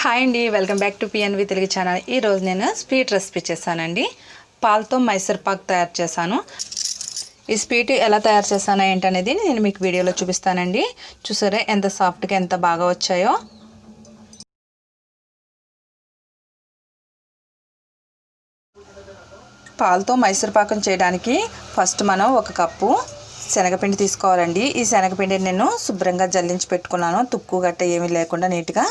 Hi అండి, welcome back to PNV Telugu channel. ఈరోజు నేను స్వీట్ రెసిపీ చేశానండి. పాలతో మైసూర్ పాక్ తయారు చేశాను. ఈ స్వీట్ ఎలా తయారు చేశానో ఏంటనేది నేను మీకు వీడియోలో చూపిస్తానండి. చూసారా ఎంత సాఫ్ట్గా ఎంత బాగా వచ్చాయో. పాలతో మైసూర్ పాకం చేయడానికి ఫస్ట్ మనం ఒక కప్పు శనగపిండి తీసుకోవాలండి. ఈ శనగపిండిని నేను శుభ్రంగా జల్లించి పెట్టుకున్నాను. తుక్కు గట్ట ఏమీ లేకుండా నీట్గా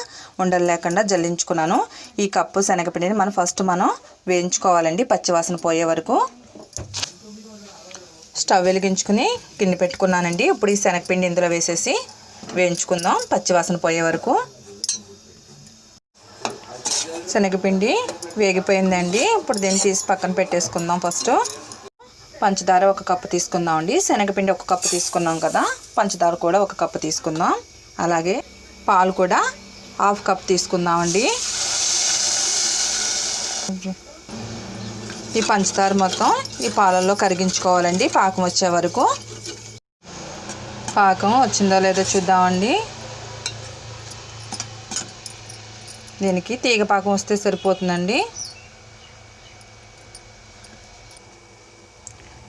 ఉండలు లేకుండా జల్లించుకున్నాను. ఈ కప్పు శనగపిండిని మనం వేయించుకోవాలండి పచ్చివాసన పోయే వరకు. స్టవ్ వెలిగించుకుని గిన్నె పెట్టుకున్నానండి. ఇప్పుడు ఈ శనగపిండి ఇందులో వేసేసి వేయించుకుందాం పచ్చివాసన పోయే వరకు. శనగపిండి వేగిపోయిందండి. ఇప్పుడు దీన్ని తీసి పక్కన పెట్టేసుకుందాం. ఫస్ట్ పంచదార ఒక కప్పు తీసుకుందాం అండి. శనగపిండి ఒక కప్పు తీసుకున్నాం కదా, పంచదార కూడా ఒక కప్పు తీసుకుందాం. అలాగే పాలు కూడా హాఫ్ కప్ తీసుకుందామండి. ఈ పంచదార మొత్తం ఈ పాలల్లో కరిగించుకోవాలండి పాకం వచ్చే వరకు. పాకం వచ్చిందో లేదో చూద్దామండి. దీనికి తీగ పాకం వస్తే సరిపోతుందండి.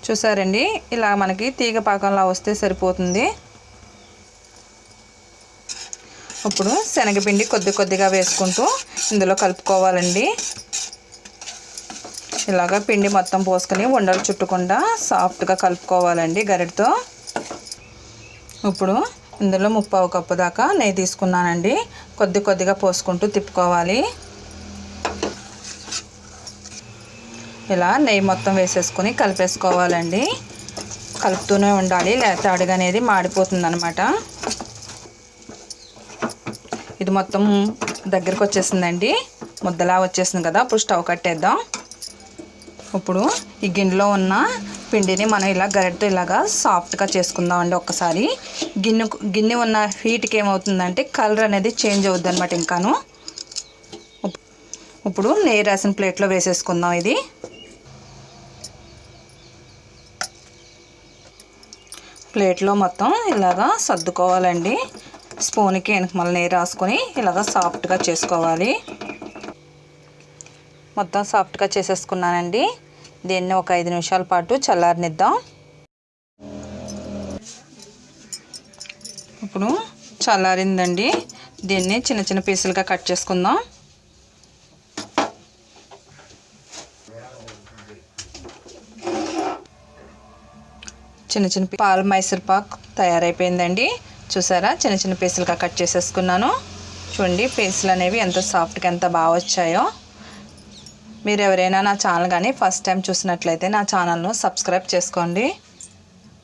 చూసారండి, ఇలా మనకి తీగ పాకంలా వస్తే సరిపోతుంది. ఇప్పుడు శనగపిండి కొద్దిగా వేసుకుంటూ ఇందులో కలుపుకోవాలండి. ఇలాగా పిండి మొత్తం పోసుకొని ఉండలు చుట్టకుండా సాఫ్ట్గా కలుపుకోవాలండి గరిటతో. ఇప్పుడు ఇందులో 1/2 కప్పు దాకా నెయ్యి తీసుకున్నానండి. కొద్దిగా పోసుకుంటూ తిప్పుకోవాలి. ఇలా నెయ్యి మొత్తం వేసేసుకొని కలిపేసుకోవాలండి. కలుపుతూనే ఉండాలి, లేకపోతే అడుగు అనేది మాడిపోతుంది అన్నమాట. ఇది మొత్తం దగ్గరికి వచ్చేసిందండి, ముద్దలా వచ్చేసింది కదా. ఇప్పుడు స్టవ్ కట్టేద్దాం. ఇప్పుడు ఈ గిన్నెలో ఉన్న పిండిని మనం ఇలా గరిటతో ఇలాగా సాఫ్ట్గా చేసుకుందాం అండి. ఒక్కసారి గిన్నె ఉన్న హీట్కి ఏమవుతుందంటే కలర్ అనేది చేంజ్ అవుద్ది అనమాట. ఇంకాను ఇప్పుడు నెయ్యి రాసిన ప్లేట్లో వేసేసుకుందాం. ఇది ప్లేట్లో మొత్తం ఇలాగా సర్దుకోవాలండి. స్పూన్కి మళ్ళీ నెయ్యి రాసుకొని ఇలాగా సాఫ్ట్గా చేసుకోవాలి. మొత్తం సాఫ్ట్గా చేసేసుకున్నానండి. దీన్ని ఒక 5 నిమిషాల పాటు చల్లారనిద్దాం. ఇప్పుడు చల్లారిందండి. దీన్ని చిన్న పీసులుగా కట్ చేసుకుందాం. చిన్న పాల మైసూర్ పాక్ తయారైపోయిందండి. చూసారా, చిన్న పీసులుగా కట్ చేసేసుకున్నాను. చూడండి పీసులు అనేవి ఎంత సాఫ్ట్గా ఎంత బాగా వచ్చాయో. మీరు ఎవరైనా నా ఛానల్ కానీ ఫస్ట్ టైం చూసినట్లయితే నా ఛానల్ను సబ్స్క్రైబ్ చేసుకోండి.